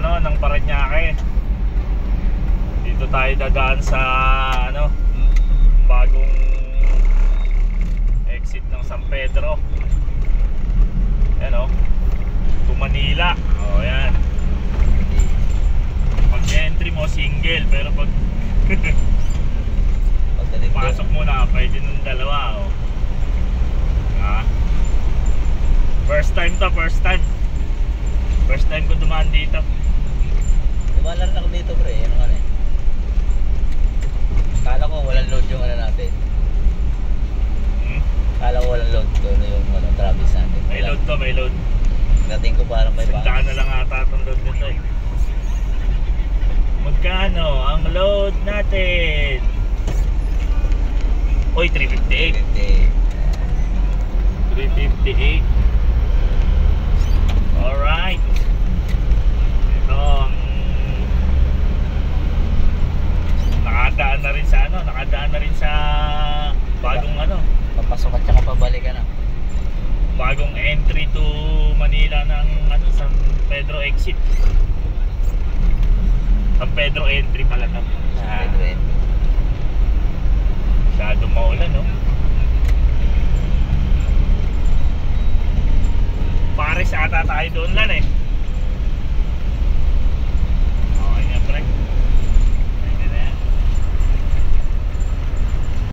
ano, ng Parañaque. Dito tayo dadaan sa ano, bagong exit ng San Pedro. Yan o, to Manila. O yan. Pag entry mo single, pero pag pasok mo na, pwede ng dalawa o. First time to, first time. First time ko dumaan dito. Dumaan lang ako dito pre, ano ka na eh. Kala ko walang load yung ano natin. Kala ko walang load to yung ano, Travis natin. May load to, may load. Dating ko parang may bang. Sandaan na lang ata itong load nito eh. Magkano ang load natin? Uy, 358. 358. Alright. Ito ang nakadaan na rin sa ano, nakadaan na rin sa bagong ano, Papasok at saka pabalik ka na. bagong entry to Manila ng ano, San Pedro exit. San Pedro entry pala to. Masyadong maulan, no? Paris ata tayo doon lang eh.